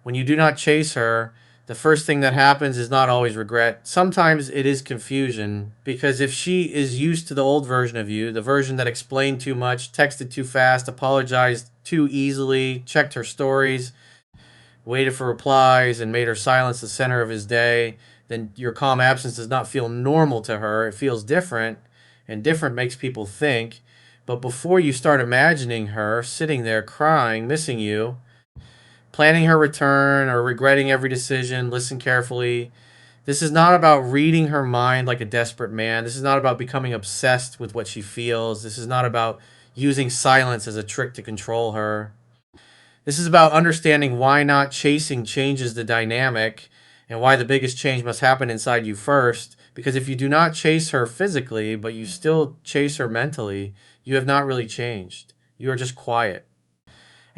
When you do not chase her, the first thing that happens is not always regret. Sometimes it is confusion because if she is used to the old version of you, the version that explained too much, texted too fast, apologized too easily, checked her stories, waited for replies, and made her silence the center of his day, then your calm absence does not feel normal to her. It feels different, and different makes people think. But before you start imagining her sitting there crying, missing you, planning her return, or regretting every decision, listen carefully. This is not about reading her mind like a desperate man. This is not about becoming obsessed with what she feels. This is not about using silence as a trick to control her. This is about understanding why not chasing changes the dynamic and why the biggest change must happen inside you first. Because if you do not chase her physically, but you still chase her mentally, you have not really changed. You are just quiet.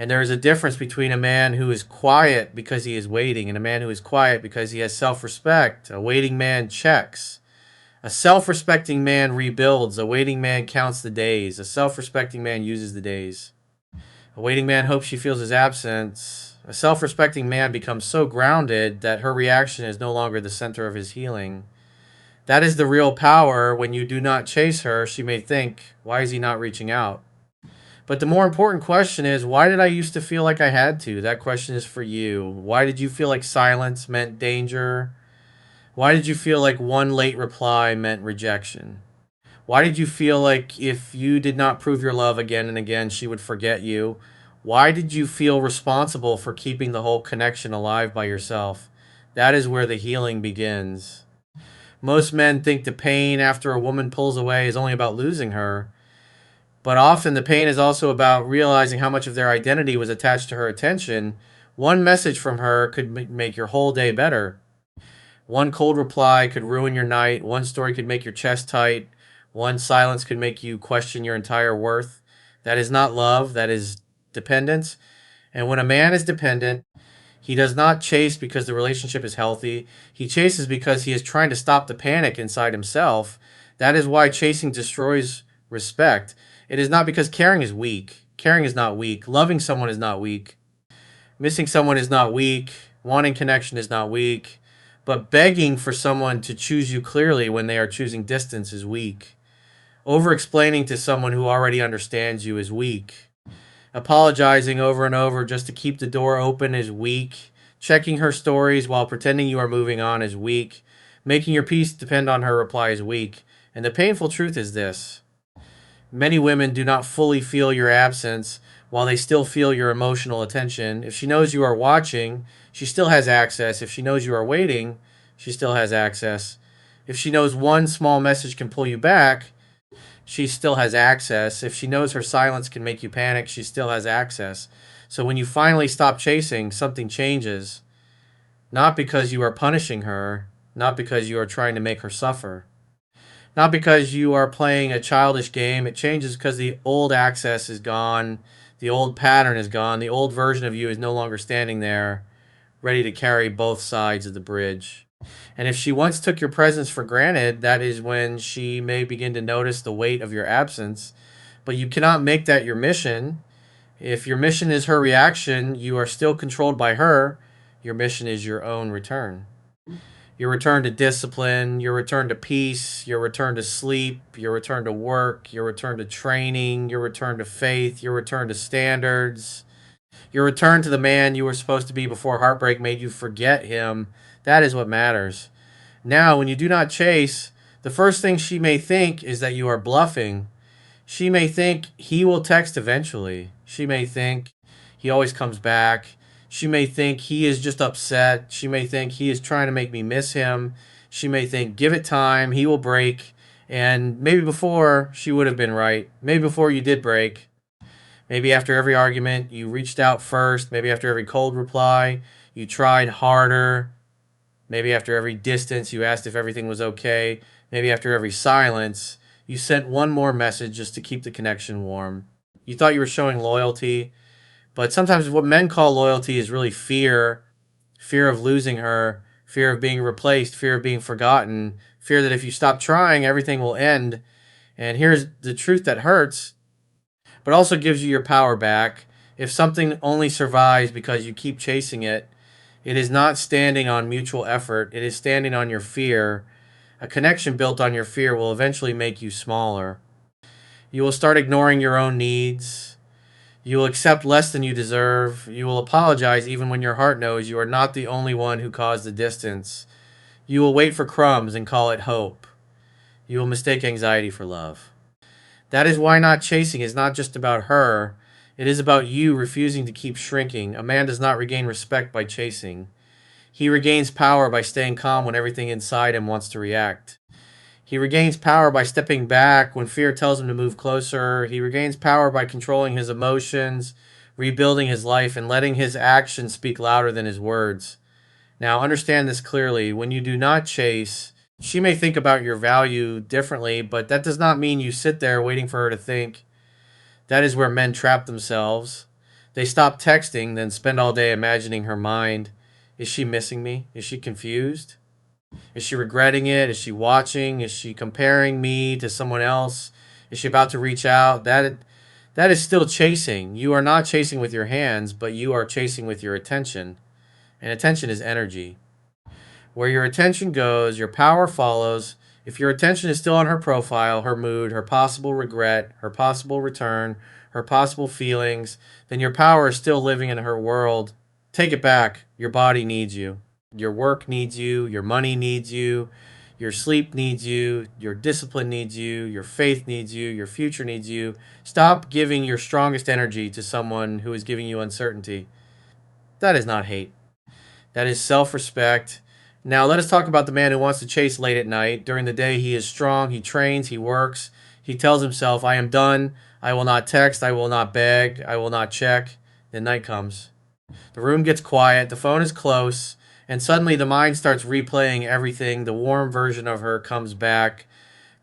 And there is a difference between a man who is quiet because he is waiting and a man who is quiet because he has self respect. A waiting man checks. A self respecting man rebuilds. A waiting man counts the days. A self respecting man uses the days. A waiting man hopes she feels his absence. A self respecting man becomes so grounded that her reaction is no longer the center of his healing. That is the real power. When you do not chase her, she may think, why is he not reaching out? But the more important question is, why did I used to feel like I had to? That question is for you. Why did you feel like silence meant danger? Why did you feel like one late reply meant rejection? Why did you feel like if you did not prove your love again and again, she would forget you? Why did you feel responsible for keeping the whole connection alive by yourself? That is where the healing begins. Most men think the pain after a woman pulls away is only about losing her, but often the pain is also about realizing how much of their identity was attached to her attention. One message from her could make your whole day better. One cold reply could ruin your night. One story could make your chest tight. One silence could make you question your entire worth. That is not love, that is dependence. And when a man is dependent, he does not chase because the relationship is healthy. He chases because he is trying to stop the panic inside himself. That is why chasing destroys respect. It is not because caring is weak. Caring is not weak. Loving someone is not weak. Missing someone is not weak. Wanting connection is not weak. But begging for someone to choose you clearly when they are choosing distance is weak. Over explaining to someone who already understands you is weak. Apologizing over and over just to keep the door open is weak. Checking her stories while pretending you are moving on is weak. Making your peace depend on her reply is weak. And the painful truth is this: many women do not fully feel your absence while they still feel your emotional attention. If she knows you are watching, she still has access. If she knows you are waiting, she still has access. If she knows one small message can pull you back, she still has access. If she knows her silence can make you panic, she still has access. So when you finally stop chasing, something changes. Not because you are punishing her, not because you are trying to make her suffer, not because you are playing a childish game. It changes because the old access is gone, the old pattern is gone, the old version of you is no longer standing there, ready to carry both sides of the bridge. And if she once took your presence for granted, that is when she may begin to notice the weight of your absence. But you cannot make that your mission. If your mission is her reaction, you are still controlled by her. Your mission is your own return. Your return to discipline, your return to peace, your return to sleep, your return to work, your return to training, your return to faith, your return to standards, your return to the man you were supposed to be before heartbreak made you forget him. That is what matters. Now, when you do not chase, the first thing she may think is that you are bluffing. She may think he will text eventually. She may think he always comes back. She may think he is just upset. She may think he is trying to make me miss him. She may think, give it time, he will break. And maybe before she would have been right. Maybe before you did break. Maybe after every argument, you reached out first. Maybe after every cold reply, you tried harder. Maybe after every distance, you asked if everything was okay. Maybe after every silence, you sent one more message just to keep the connection warm. You thought you were showing loyalty, but sometimes what men call loyalty is really fear. Fear of losing her, fear of being replaced, fear of being forgotten, fear that if you stop trying, everything will end. And here's the truth that hurts, but also gives you your power back. If something only survives because you keep chasing it, It is not standing on mutual effort, it is standing on your fear. A connection built on your fear will eventually make you smaller. You will start ignoring your own needs. You will accept less than you deserve. You will apologize even when your heart knows you are not the only one who caused the distance. You will wait for crumbs and call it hope. You will mistake anxiety for love. That is why not chasing is not just about her. It is about you refusing to keep shrinking. A man does not regain respect by chasing. He regains power by staying calm when everything inside him wants to react. He regains power by stepping back when fear tells him to move closer. He regains power by controlling his emotions, rebuilding his life, and letting his actions speak louder than his words. Now, understand this clearly. When you do not chase, she may think about your value differently, but that does not mean you sit there waiting for her to think. That is where men trap themselves. They stop texting, then spend all day imagining her mind. Is she missing me? Is she confused? Is she regretting it? Is she watching? Is she comparing me to someone else? Is she about to reach out? That is still chasing. You are not chasing with your hands, but you are chasing with your attention. And attention is energy. Where your attention goes, your power follows. If your attention is still on her profile, her mood, her possible regret, her possible return, her possible feelings, then your power is still living in her world. Take it back. Your body needs you. Your work needs you. Your money needs you. Your sleep needs you. Your discipline needs you. Your faith needs you. Your future needs you. Stop giving your strongest energy to someone who is giving you uncertainty. That is not hate. That is self respect. Now, let us talk about the man who wants to chase late at night. During the day, he is strong, he trains, he works. He tells himself, I am done. I will not text, I will not beg, I will not check. Then night comes. The room gets quiet, the phone is close, and suddenly the mind starts replaying everything. The warm version of her comes back.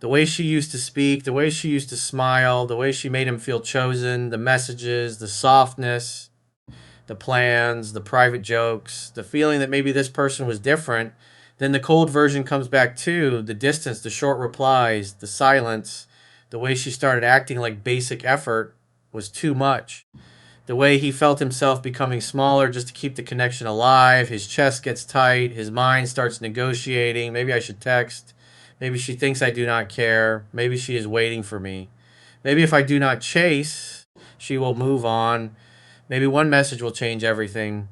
The way she used to speak, the way she used to smile, the way she made him feel chosen, the messages, the softness, the plans, the private jokes, the feeling that maybe this person was different. Then the cold version comes back too, the distance, the short replies, the silence, the way she started acting like basic effort was too much. The way he felt himself becoming smaller just to keep the connection alive, his chest gets tight, his mind starts negotiating. Maybe I should text. Maybe she thinks I do not care. Maybe she is waiting for me. Maybe if I do not chase, she will move on. Maybe one message will change everything.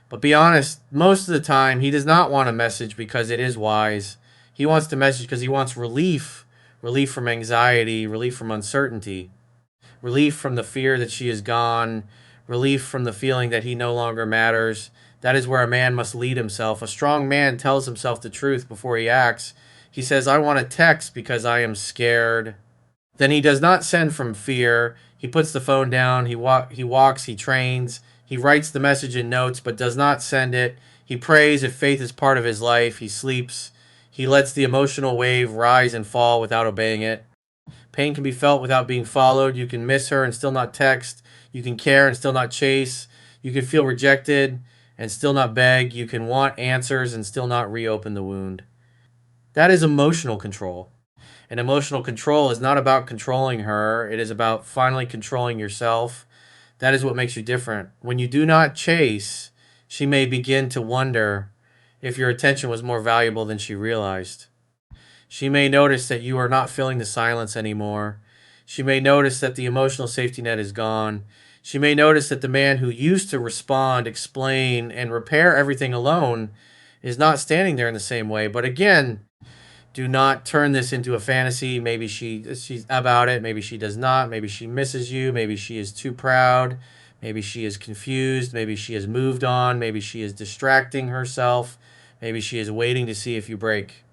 But be honest, most of the time, he does not want a message because it is wise. He wants the message because he wants relief. Relief from anxiety, relief from uncertainty, relief from the fear that she is gone, relief from the feeling that he no longer matters. That is where a man must lead himself. A strong man tells himself the truth before he acts. He says, I want to text because I am scared. Then he does not send from fear. He puts the phone down. He walks. He trains. He writes the message in notes, but does not send it. He prays if faith is part of his life. He sleeps. He lets the emotional wave rise and fall without obeying it. Pain can be felt without being followed. You can miss her and still not text. You can care and still not chase. You can feel rejected and still not beg. You can want answers and still not reopen the wound. That is emotional control. And emotional control is not about controlling her, it is about finally controlling yourself. That is what makes you different. When you do not chase, she may begin to wonder if your attention was more valuable than she realized. She may notice that you are not filling the silence anymore. She may notice that the emotional safety net is gone. She may notice that the man who used to respond, explain, and repair everything alone is not standing there in the same way. But again, do not turn this into a fantasy. Maybe she's about it. Maybe she does not. Maybe she misses you. Maybe she is too proud. Maybe she is confused. Maybe she has moved on. Maybe she is distracting herself. Maybe she is waiting to see if you break.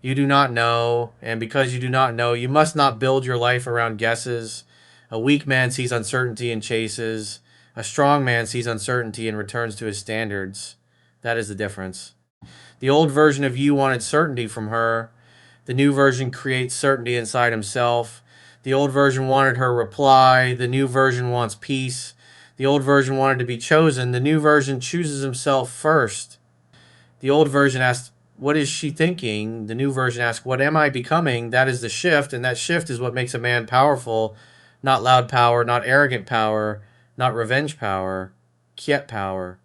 You do not know, and because you do not know, you must not build your life around guesses. A weak man sees uncertainty and chases. A strong man sees uncertainty and returns to his standards. That is the difference. The old version of you wanted certainty from her. The new version creates certainty inside himself. The old version wanted her reply. The new version wants peace. The old version wanted to be chosen. The new version chooses himself first. The old version asks, what is she thinking? The new version asks, what am I becoming? That is the shift, and that shift is what makes a man powerful. Not loud power, not arrogant power, not revenge power, quiet power.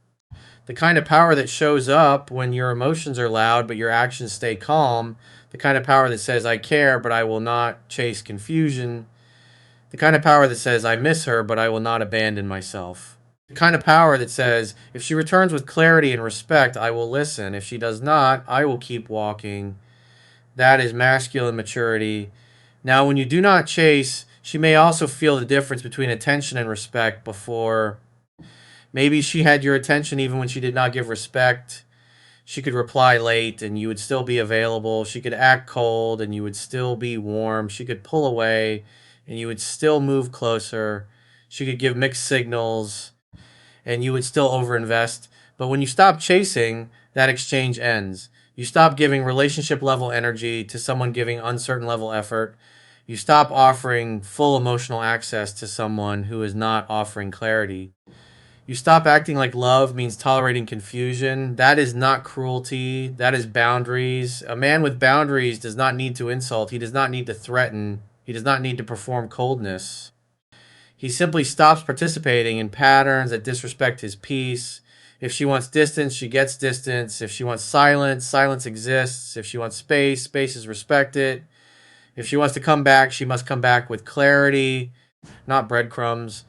The kind of power that shows up when your emotions are loud but your actions stay calm. The kind of power that says, I care, but I will not chase confusion. The kind of power that says, I miss her, but I will not abandon myself. The kind of power that says, if she returns with clarity and respect, I will listen. If she does not, I will keep walking. That is masculine maturity. Now, when you do not chase, she may also feel the difference between attention and respect before. Maybe she had your attention even when she did not give respect. She could reply late and you would still be available. She could act cold and you would still be warm. She could pull away and you would still move closer. She could give mixed signals and you would still overinvest. But when you stop chasing, that exchange ends. You stop giving relationship level energy to someone giving uncertain level effort. You stop offering full emotional access to someone who is not offering clarity. You stop acting like love means tolerating confusion. That is not cruelty. That is boundaries. A man with boundaries does not need to insult. He does not need to threaten. He does not need to perform coldness. He simply stops participating in patterns that disrespect his peace. If she wants distance, she gets distance. If she wants silence, silence exists. If she wants space, space is respected. If she wants to come back, she must come back with clarity, not breadcrumbs.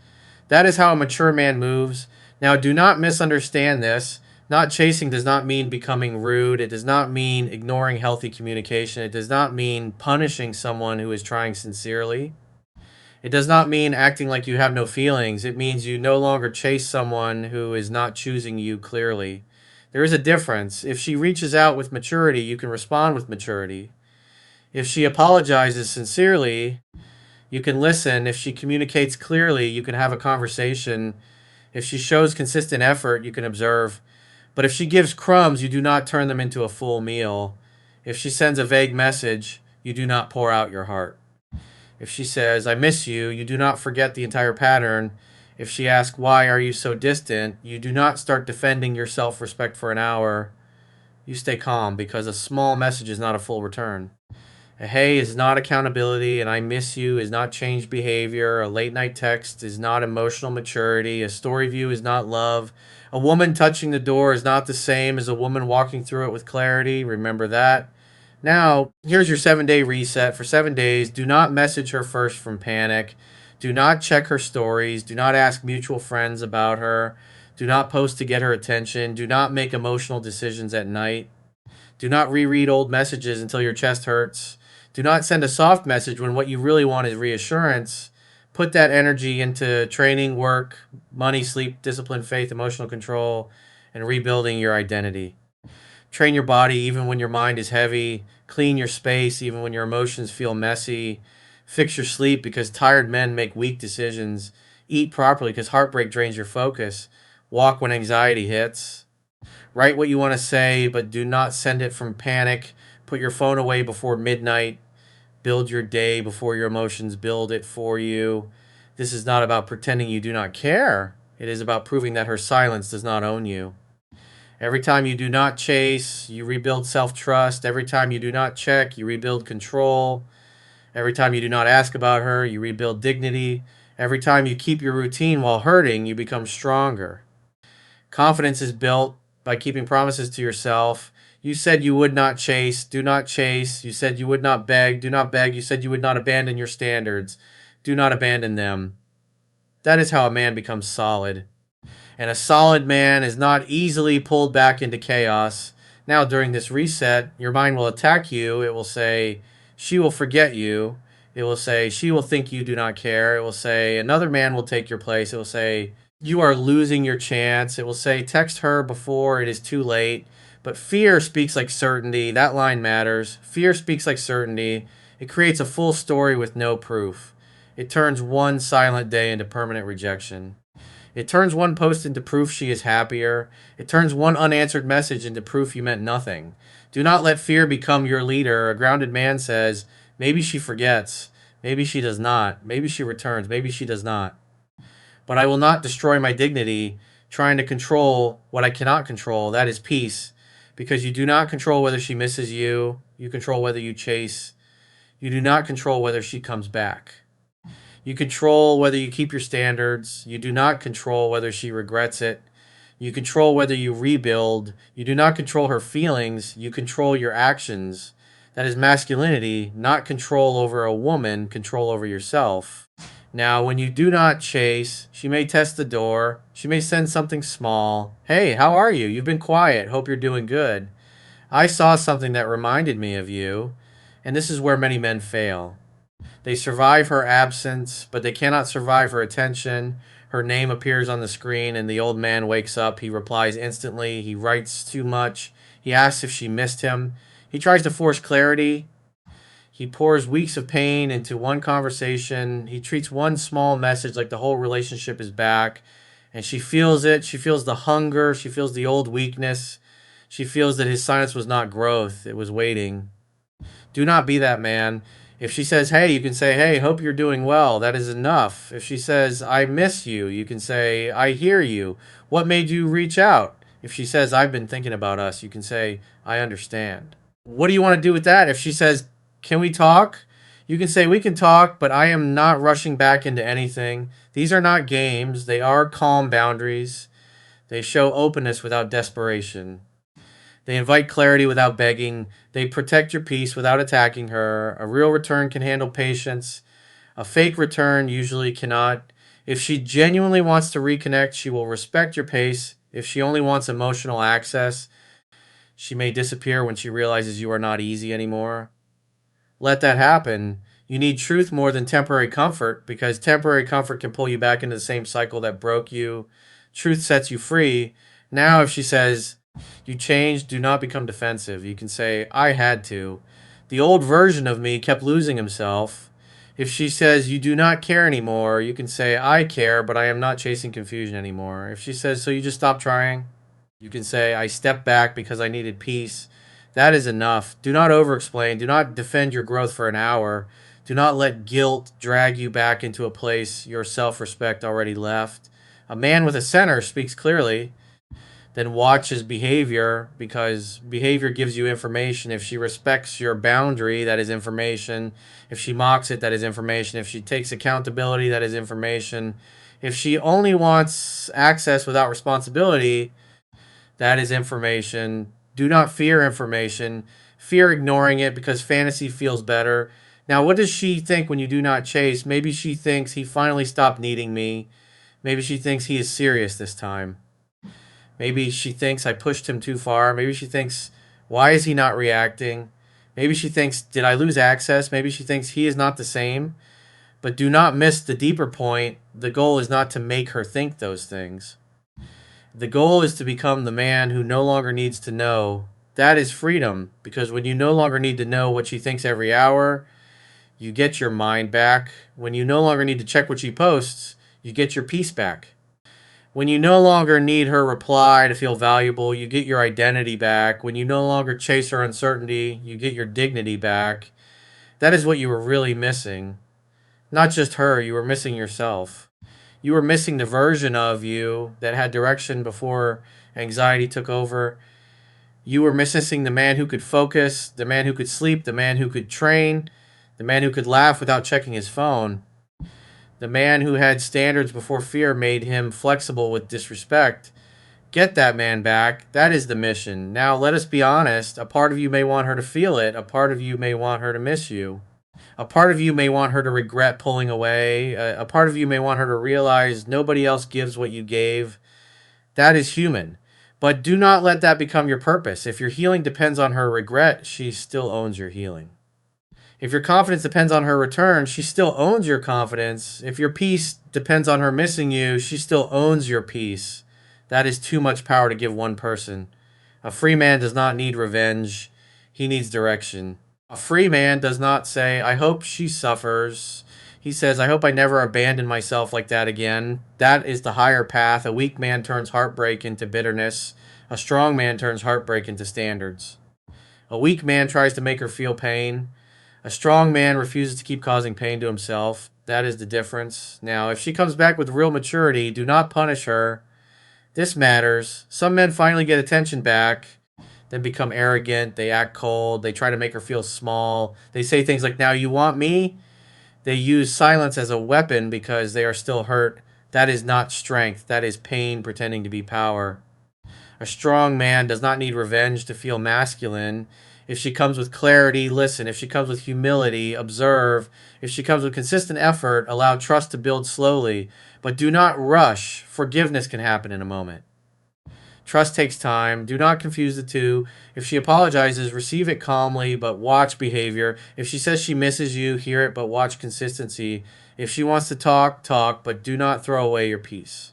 That is how a mature man moves. Now, do not misunderstand this. Not chasing does not mean becoming rude. It does not mean ignoring healthy communication. It does not mean punishing someone who is trying sincerely. It does not mean acting like you have no feelings. It means you no longer chase someone who is not choosing you clearly. There is a difference. If she reaches out with maturity, you can respond with maturity. If she apologizes sincerely, you can listen. If she communicates clearly, you can have a conversation. If she shows consistent effort, you can observe. But if she gives crumbs, you do not turn them into a full meal. If she sends a vague message, you do not pour out your heart. If she says, I miss you, you do not forget the entire pattern. If she asks, why are you so distant, you do not start defending your self respect for an hour. You stay calm because a small message is not a full return. A hey is not accountability, and I miss you is not changed behavior. A late night text is not emotional maturity. A story view is not love. A woman touching the door is not the same as a woman walking through it with clarity. Remember that. Now, here's your 7 day reset. For 7 days, do not message her first from panic. Do not check her stories. Do not ask mutual friends about her. Do not post to get her attention. Do not make emotional decisions at night. Do not reread old messages until your chest hurts. Do not send a soft message when what you really want is reassurance. Put that energy into training, work, money, sleep, discipline, faith, emotional control, and rebuilding your identity. Train your body even when your mind is heavy. Clean your space even when your emotions feel messy. Fix your sleep because tired men make weak decisions. Eat properly because heartbreak drains your focus. Walk when anxiety hits. Write what you want to say, but do not send it from panic. Put your phone away before midnight. Build your day before your emotions build it for you. This is not about pretending you do not care. It is about proving that her silence does not own you. Every time you do not chase, you rebuild self trust. Every time you do not check, you rebuild control. Every time you do not ask about her, you rebuild dignity. Every time you keep your routine while hurting, you become stronger. Confidence is built by keeping promises to yourself. You said you would not chase. Do not chase. You said you would not beg. Do not beg. You said you would not abandon your standards. Do not abandon them. That is how a man becomes solid. And a solid man is not easily pulled back into chaos. Now, during this reset, your mind will attack you. It will say, she will forget you. It will say, she will think you do not care. It will say, another man will take your place. It will say, you are losing your chance. It will say, text her before it is too late. But fear speaks like certainty. That line matters. Fear speaks like certainty. It creates a full story with no proof. It turns one silent day into permanent rejection. It turns one post into proof she is happier. It turns one unanswered message into proof you meant nothing. Do not let fear become your leader. A grounded man says, maybe she forgets. Maybe she does not. Maybe she returns. Maybe she does not. But I will not destroy my dignity trying to control what I cannot control. That is peace. Because you do not control whether she misses you. You control whether you chase. You do not control whether she comes back. You control whether you keep your standards. You do not control whether she regrets it. You control whether you rebuild. You do not control her feelings. You control your actions. That is masculinity, not control over a woman, control over yourself. Now, when you do not chase, she may test the door. She may send something small. Hey, how are you? You've been quiet. Hope you're doing good. I saw something that reminded me of you. And this is where many men fail. They survive her absence, but they cannot survive her attention. Her name appears on the screen, and the old man wakes up. He replies instantly. He writes too much. He asks if she missed him. He tries to force clarity. He pours weeks of pain into one conversation. He treats one small message like the whole relationship is back. And she feels it. She feels the hunger. She feels the old weakness. She feels that his silence was not growth, it was waiting. Do not be that man. If she says, hey, you can say, hey, hope you're doing well. That is enough. If she says, I miss you, you can say, I hear you. What made you reach out? If she says, I've been thinking about us, you can say, I understand. What do you want to do with that? If she says, can we talk? You can say, we can talk, but I am not rushing back into anything. These are not games. They are calm boundaries. They show openness without desperation. They invite clarity without begging. They protect your peace without attacking her. A real return can handle patience. A fake return usually cannot. If she genuinely wants to reconnect, she will respect your pace. If she only wants emotional access, she may disappear when she realizes you are not easy anymore. Let that happen. You need truth more than temporary comfort because temporary comfort can pull you back into the same cycle that broke you. Truth sets you free. Now, if she says, you changed, do not become defensive. You can say, I had to. The old version of me kept losing himself. If she says, you do not care anymore, you can say, I care, but I am not chasing confusion anymore. If she says, so you just stop trying, you can say, I stepped back because I needed peace. That is enough. Do not over explain. Do not defend your growth for an hour. Do not let guilt drag you back into a place your self respect already left. A man with a center speaks clearly. Then watch his behavior because behavior gives you information. If she respects your boundary, that is information. If she mocks it, that is information. If she takes accountability, that is information. If she only wants access without responsibility, that is information. Do not fear information. Fear ignoring it because fantasy feels better. Now, what does she think when you do not chase? Maybe she thinks he finally stopped needing me. Maybe she thinks he is serious this time. Maybe she thinks I pushed him too far. Maybe she thinks, why is he not reacting? Maybe she thinks, did I lose access? Maybe she thinks he is not the same. But do not miss the deeper point. The goal is not to make her think those things. The goal is to become the man who no longer needs to know. That is freedom, because when you no longer need to know what she thinks every hour, you get your mind back. When you no longer need to check what she posts, you get your peace back. When you no longer need her reply to feel valuable, you get your identity back. When you no longer chase her uncertainty, you get your dignity back. That is what you were really missing. Not just her, you were missing yourself. You were missing the version of you that had direction before anxiety took over. You were missing the man who could focus, the man who could sleep, the man who could train, the man who could laugh without checking his phone. The man who had standards before fear made him flexible with disrespect. Get that man back. That is the mission. Now, let us be honest. A part of you may want her to feel it. A part of you may want her to miss you. A part of you may want her to regret pulling away. A part of you may want her to realize nobody else gives what you gave. That is human. But do not let that become your purpose. If your healing depends on her regret, she still owns your healing. If your confidence depends on her return, she still owns your confidence. If your peace depends on her missing you, she still owns your peace. That is too much power to give one person. A free man does not need revenge. He needs direction. A free man does not say, I hope she suffers. He says, I hope I never abandon myself like that again. That is the higher path. A weak man turns heartbreak into bitterness. A strong man turns heartbreak into standards. A weak man tries to make her feel pain. A strong man refuses to keep causing pain to himself. That is the difference. Now, if she comes back with real maturity, do not punish her. This matters. Some men finally get attention back, then become arrogant. They act cold. They try to make her feel small. They say things like, now you want me? They use silence as a weapon because they are still hurt. That is not strength. That is pain pretending to be power. A strong man does not need revenge to feel masculine. If she comes with clarity, listen. If she comes with humility, observe. If she comes with consistent effort, allow trust to build slowly. But do not rush. Forgiveness can happen in a moment. Trust takes time. Do not confuse the two. If she apologizes, receive it calmly, but watch behavior. If she says she misses you, hear it, but watch consistency. If she wants to talk, talk, but do not throw away your peace.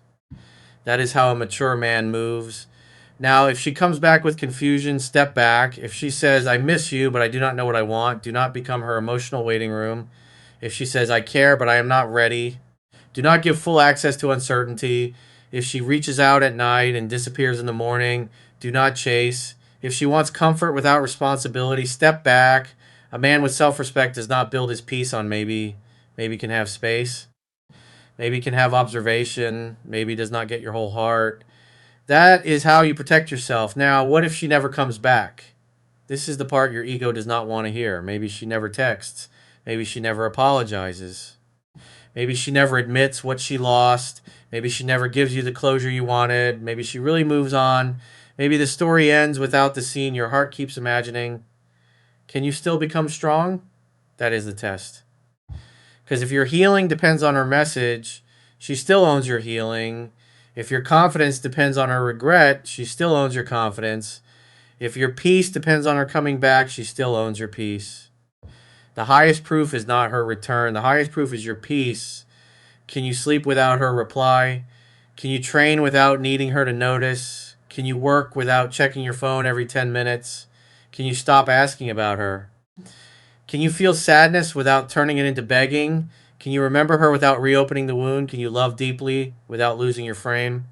That is how a mature man moves. Now, if she comes back with confusion, step back. If she says, I miss you, but I do not know what I want, do not become her emotional waiting room. If she says, I care, but I am not ready, do not give full access to uncertainty. If she reaches out at night and disappears in the morning, do not chase. If she wants comfort without responsibility, step back. A man with self respect does not build his peace on maybe. Maybe can have space. Maybe can have observation. Maybe does not get your whole heart. That is how you protect yourself. Now, what if she never comes back? This is the part your ego does not want to hear. Maybe she never texts. Maybe she never apologizes. Maybe she never admits what she lost. Maybe she never gives you the closure you wanted. Maybe she really moves on. Maybe the story ends without the scene your heart keeps imagining. Can you still become strong? That is the test. Because if your healing depends on her message, she still owns your healing. If your confidence depends on her regret, she still owns your confidence. If your peace depends on her coming back, she still owns your peace. The highest proof is not her return. The highest proof is your peace. Can you sleep without her reply? Can you train without needing her to notice? Can you work without checking your phone every 10 minutes? Can you stop asking about her? Can you feel sadness without turning it into begging? Can you remember her without reopening the wound? Can you love deeply without losing your frame?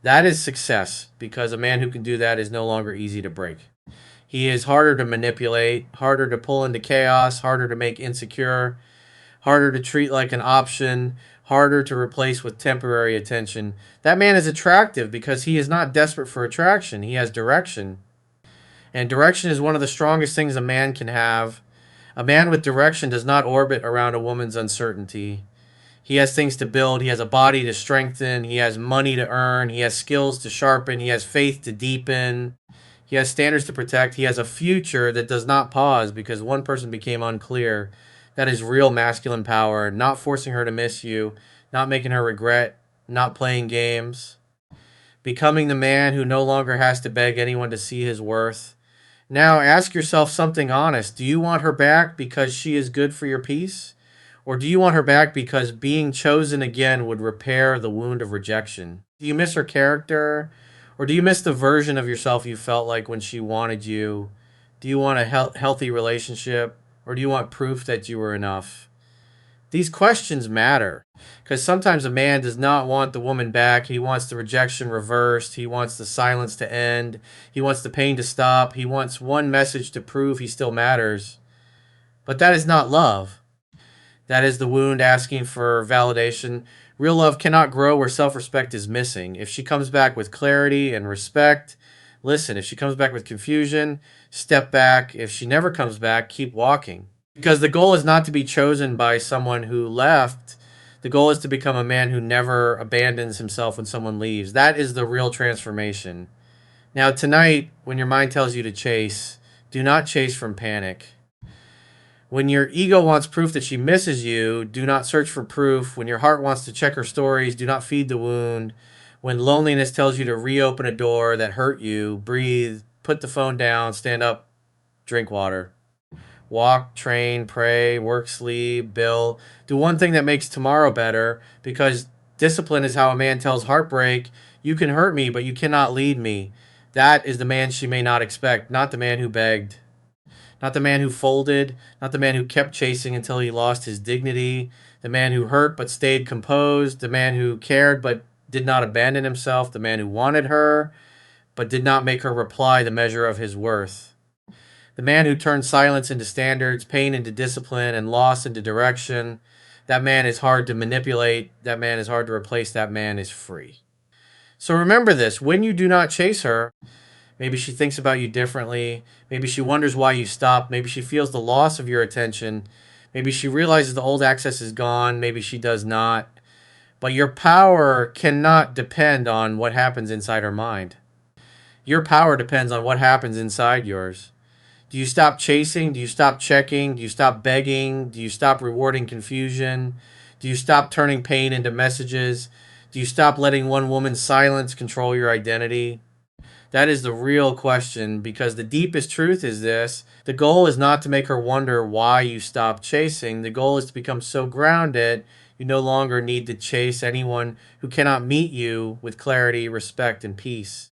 That is success, because a man who can do that is no longer easy to break. He is harder to manipulate, harder to pull into chaos, harder to make insecure, harder to treat like an option, harder to replace with temporary attention. That man is attractive because he is not desperate for attraction. He has direction. And direction is one of the strongest things a man can have. A man with direction does not orbit around a woman's uncertainty. He has things to build. He has a body to strengthen. He has money to earn. He has skills to sharpen. He has faith to deepen. He has standards to protect. He has a future that does not pause because one person became unclear. That is real masculine power. Not forcing her to miss you. Not making her regret. Not playing games. Becoming the man who no longer has to beg anyone to see his worth. Now ask yourself something honest. Do you want her back because she is good for your peace? Or do you want her back because being chosen again would repair the wound of rejection? Do you miss her character? Or do you miss the version of yourself you felt like when she wanted you? Do you want a healthy relationship? Or do you want proof that you were enough? These questions matter because sometimes a man does not want the woman back. He wants the rejection reversed. He wants the silence to end. He wants the pain to stop. He wants one message to prove he still matters. But that is not love. That is the wound asking for validation. Real love cannot grow where self-respect is missing. If she comes back with clarity and respect, listen. If she comes back with confusion, step back. If she never comes back, keep walking. Because the goal is not to be chosen by someone who left. The goal is to become a man who never abandons himself when someone leaves. That is the real transformation. Now, tonight, when your mind tells you to chase, do not chase from panic. When your ego wants proof that she misses you, do not search for proof. When your heart wants to check her stories, do not feed the wound. When loneliness tells you to reopen a door that hurt you, breathe, put the phone down, stand up, drink water. Walk, train, pray, work, sleep, build. Do one thing that makes tomorrow better, because discipline is how a man tells heartbreak, you can hurt me, but you cannot lead me. That is the man she may not expect, not the man who begged. Not the man who folded, not the man who kept chasing until he lost his dignity, the man who hurt but stayed composed, the man who cared but did not abandon himself, the man who wanted her but did not make her reply the measure of his worth. The man who turned silence into standards, pain into discipline, and loss into direction. That man is hard to manipulate. That man is hard to replace. That man is free. So remember this. When you do not chase her, maybe she thinks about you differently. Maybe she wonders why you stopped. Maybe she feels the loss of your attention. Maybe she realizes the old access is gone. Maybe she does not. But your power cannot depend on what happens inside her mind. Your power depends on what happens inside yours. Do you stop chasing? Do you stop checking? Do you stop begging? Do you stop rewarding confusion? Do you stop turning pain into messages? Do you stop letting one woman's silence control your identity? That is the real question, because the deepest truth is this: the goal is not to make her wonder why you stopped chasing. The goal is to become so grounded you no longer need to chase anyone who cannot meet you with clarity, respect, and peace.